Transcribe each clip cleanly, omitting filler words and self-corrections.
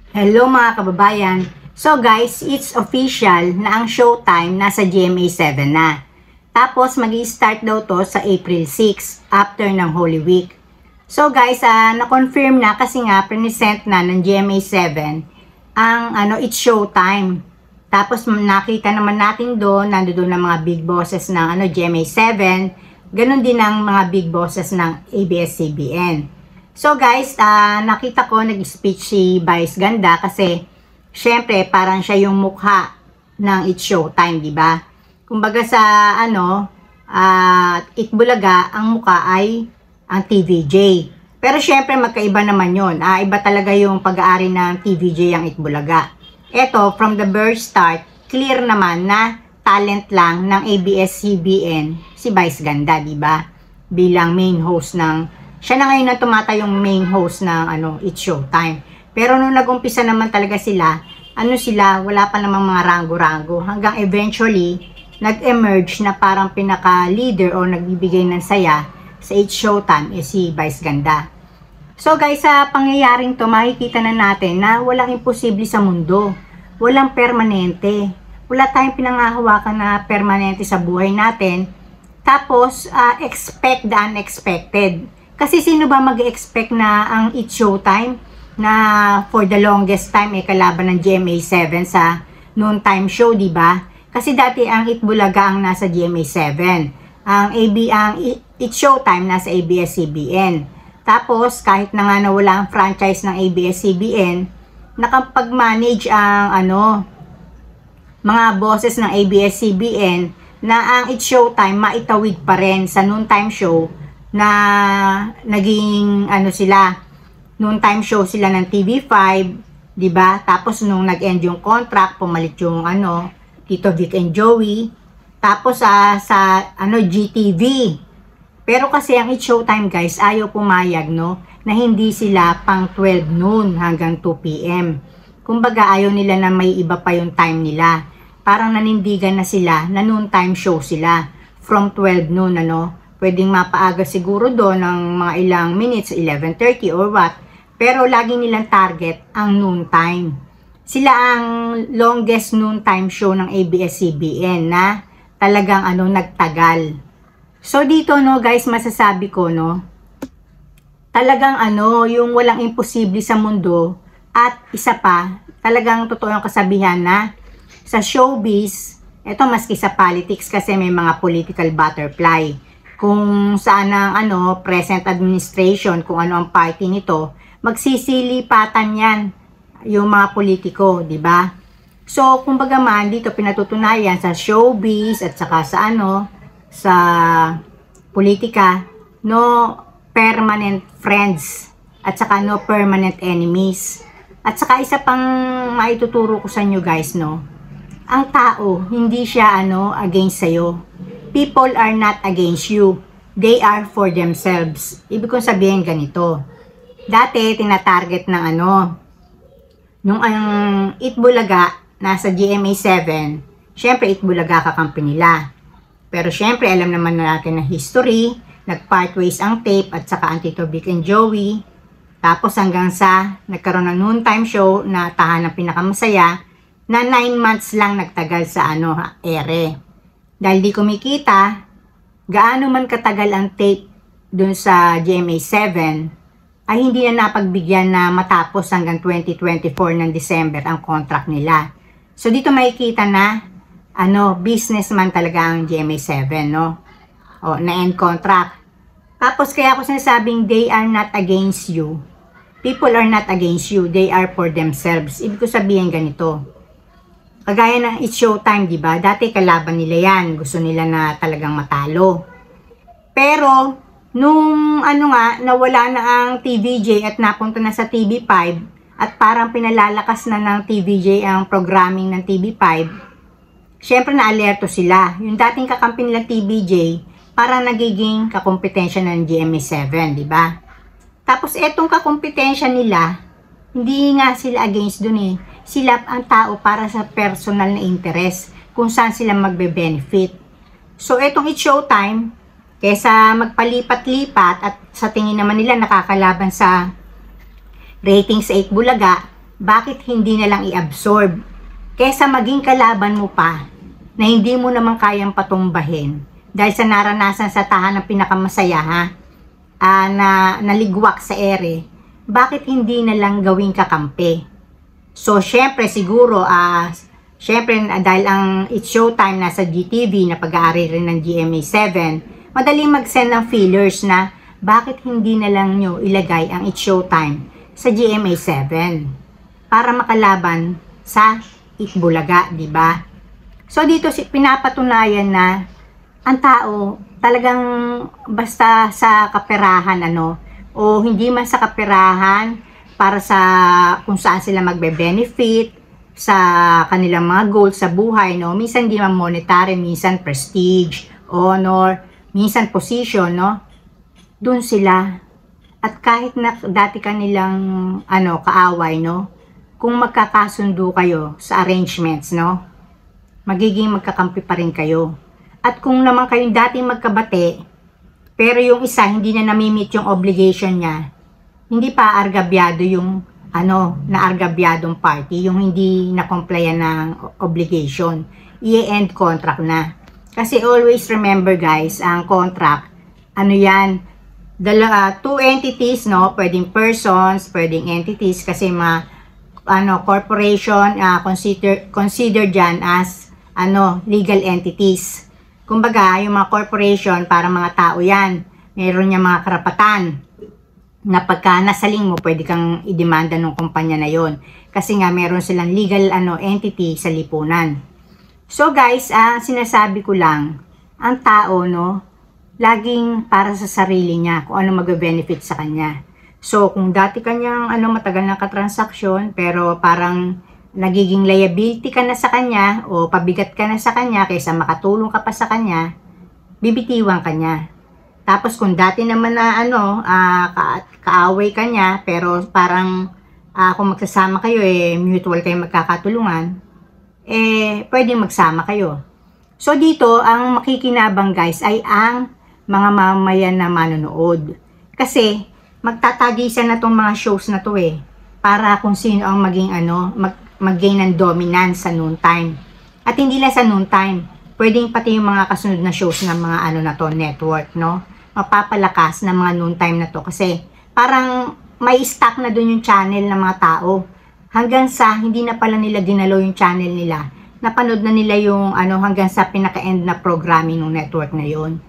Hello mga kababayan. So guys, it's official na ang showtime nasa GMA 7 na. Tapos mag-i-start daw to sa April 6 after ng Holy Week. So guys, na-confirm na kasi nga present na ng GMA 7 ang it's showtime. Tapos nakita naman natin doon, nandoon ng mga big bosses ng GMA 7. Ganon din ang mga big bosses ng ABS-CBN. So guys, nakita ko nag-speech si Vice Ganda kasi syempre parang siya yung mukha ng It's Showtime, di ba? Kumbaga sa Itbulaga, ang mukha ay ang TVJ. Pero syempre magkaiba naman yun. Iba talaga yung pag-aari ng TVJ ang Itbulaga. Eto, from the very start, clear naman na talent lang ng ABS-CBN si Vice Ganda, di ba? Bilang main host siya na ngayon na tumatayong main host ng It's Showtime. Pero nung nag-umpisa naman talaga sila, wala pa namang mga ranggo-ranggo. Hanggang eventually, nag-emerge na parang pinaka-leader o nagbibigay ng saya sa It's Showtime si Vice Ganda. So guys, sa pangyayaring to, makikita na natin na walang imposible sa mundo. Walang permanente. Wala tayong pinangahawakan na permanente sa buhay natin. Tapos, expect the unexpected. Kasi sino ba mag-expect na ang It's Showtime na for the longest time kalaban ng GMA 7 sa noontime show, di ba? Kasi dati ang Itbulaga ang nasa GMA 7. Ang It's Showtime nasa ABS-CBN. Tapos kahit na nga nawala ang franchise ng ABS-CBN, nakapag-manage ang mga bosses ng ABS-CBN na ang It's Showtime maitawid pa rin sa noontime show na naging noontime show sila ng TV5, 'di ba? Tapos nung nag-end yung contract, pumalit yung Tito Vic and Joey. Tapos sa GTV. Pero kasi ang It's Showtime guys, ayaw pumayag na hindi sila pang 12 noon hanggang 2 PM. Kumbaga ayaw nila na may iba pa yung time nila. Parang nanindigan na sila na noontime show sila from 12 noon pwedeng mapaaga siguro doon ng mga ilang minutes, 11:30 or what. Pero lagi nilang target ang noontime. Sila ang longest noontime show ng ABS-CBN na talagang nagtagal. So dito guys, masasabi ko talagang yung walang imposible sa mundo. At isa pa, talagang totoo yung kasabihan na sa showbiz, ito maski sa politics kasi may mga political butterfly. Kung saan ang present administration, kung ano ang party nito, magsisilipatan yan yung mga politiko, di ba? So, kumbaga man, dito pinatutunayan sa showbiz at saka sa politika, no permanent friends at saka no permanent enemies. At saka isa pang maituturo ko sa inyo guys, ang tao, hindi siya against sa'yo. People are not against you. They are for themselves. Ibig kong sabihin ganito. Dati, tinatarget ng nung ang Itbulaga, nasa GMA 7, syempre Itbulaga kakampi nila. Pero syempre, alam naman natin na history, nag-part ways ang tape at saka ang Tito Vic and Joey. Tapos hanggang sa nagkaroon ng noontime show na tahanang pinakamasaya na 9 months lang nagtagal sa ere. Dahil di kumikita, gaano man katagal ang tape dun sa GMA 7, ay hindi na napagbigyan na matapos hanggang 2024 ng December ang contract nila. So dito makikita na, businessman talaga ang GMA 7, na-end contract. Tapos kaya ako sinasabing they are not against you. People are not against you, they are for themselves. Ibig ko sabihin ganito. Kagaya ng It's Showtime, di ba? Dati kalaban nila yan. Gusto nila na talagang matalo. Pero, nung nawala na ang TVJ at napunta na sa TV5 at parang pinalalakas na ng TVJ ang programming ng TV5, syempre na-alerto sila. Yung dating kakampi nila TVJ, parang nagiging kakompetensya ng GMA 7, di ba? Tapos, etong kakompetensya nila, hindi nga sila against dun Sila ang tao para sa personal na interest kung saan sila magbe-benefit. So, etong It's Showtime, kesa magpalipat-lipat at sa tingin naman nila nakakalaban sa ratings sa Itbulaga, bakit hindi na lang i-absorb? Kesa maging kalaban mo pa na hindi mo naman kayang patumbahin dahil sa naranasan sa tahanang pinakamasaya na naligwak sa ere, bakit hindi na lang gawing kakampi? So, syempre siguro, dahil ang It's Showtime nasa GTV na pag-aari rin ng GMA7, madaling mag-send ng feelers na bakit hindi na lang nyo ilagay ang It's Showtime sa GMA7 para makalaban sa Itbulaga, di ba? So dito pinapatunayan na ang tao talagang basta sa kaperahan o hindi man sa kaperahan para sa kung saan sila magbe-benefit sa kanilang mga goals sa buhay, minsan di man monetary, minsan prestige, honor, minsan position, doon sila. At kahit na dati kanilang kaaway, kung magkakasundo kayo sa arrangements, magiging magkakampi pa rin kayo. At kung naman kayong dating magkabate, pero yung isa hindi na namimit yung obligation niya, hindi pa argabyado yung na-argabyadong party, yung hindi na-complyan ng obligation, i-end contract na. Kasi always remember guys, ang contract, two entities, pwedeng persons, pwedeng entities, kasi corporation, consider dyan as legal entities. Kumbaga, yung mga corporation, para mga tao yan, meron niya mga karapatan na pagka nasaling mo, pwede kang idemanda ng kumpanya na yon. Kasi nga, meron silang legal entity sa lipunan. So guys, sinasabi ko lang, ang tao, laging para sa sarili niya, kung ano mag-benefit sa kanya. So, kung dati kanyang matagal na katransaksyon, pero parang nagiging liability ka na sa kanya, o pabigat ka na sa kanya, kaysa makatulong ka pa sa kanya, bibitiwan ka niya. Tapos, kung dati naman na kaaway ka niya, pero parang kung magsasama kayo, mutual kayo magkakatulungan, pwedeng magsama kayo. So, dito, ang makikinabang guys, ay ang mga mamayan na manonood. Kasi, magtatagisan na tong mga shows na to para kung sino ang maging mag-gain ng dominance sa noontime. At hindi lang sa noontime, pwedeng pati yung mga kasunod na shows ng mga na to, network, mapapalakas ng mga noontime na to kasi parang may stock na dun yung channel ng mga tao. Hanggang sa hindi na pala nila ginalaw yung channel nila, napanood na nila yung hanggang sa pinaka-end na programming ng network na yon.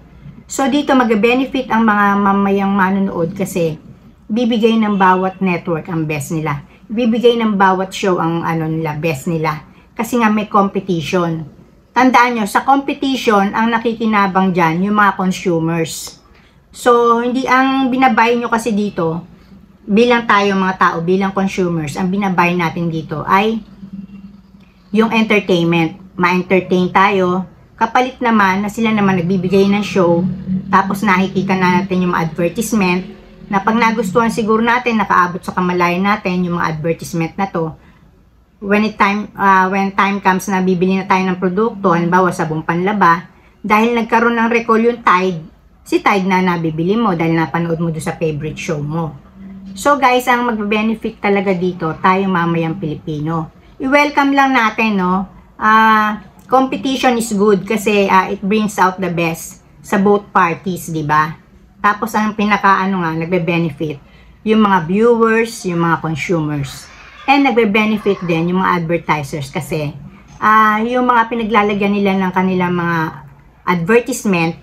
So, dito mag-benefit ang mga mamayang manonood kasi bibigay ng bawat network ang best nila. Bibigay ng bawat show ang best nila. Kasi nga may competition. Tandaan nyo, sa competition, ang nakikinabang dyan, yung mga consumers. So, hindi ang binabay nyo kasi dito, bilang tayo mga tao, bilang consumers, ang binabay natin dito ay yung entertainment. Ma-entertain tayo. Kapalit naman na sila naman nagbibigay ng show, tapos nakikita na natin yung mga advertisement, na pag nagustuhan siguro natin, nakaabot sa kamalayan natin yung mga advertisement na to. When time comes na bibili na tayo ng produkto, halimbawa sabong panlaba, dahil nagkaroon ng recall yung Tide, si Tide na nabibili mo dahil napanood mo doon sa favorite show mo. So guys, ang magbe-benefit talaga dito, tayo mamayang Pilipino. I-welcome lang natin, competition is good kasi it brings out the best sa both parties, di ba? Tapos ang nagbe-benefit yung mga viewers, yung mga consumers. And nagbe-benefit din yung mga advertisers kasi yung mga pinaglalagyan nila ng kanilang mga advertisement,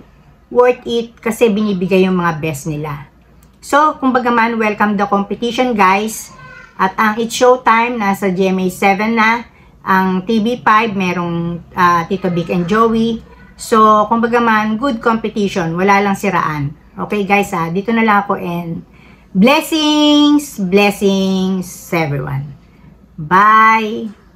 worth it kasi binibigay yung mga best nila. So, kumbaga man, welcome the competition guys. At ang It's Showtime nasa GMA7 na. Ang TV5, merong Tito Vic and Joey. So, kumbaga man, good competition. Wala lang siraan. Okay guys, dito na lang ako and blessings everyone. Bye!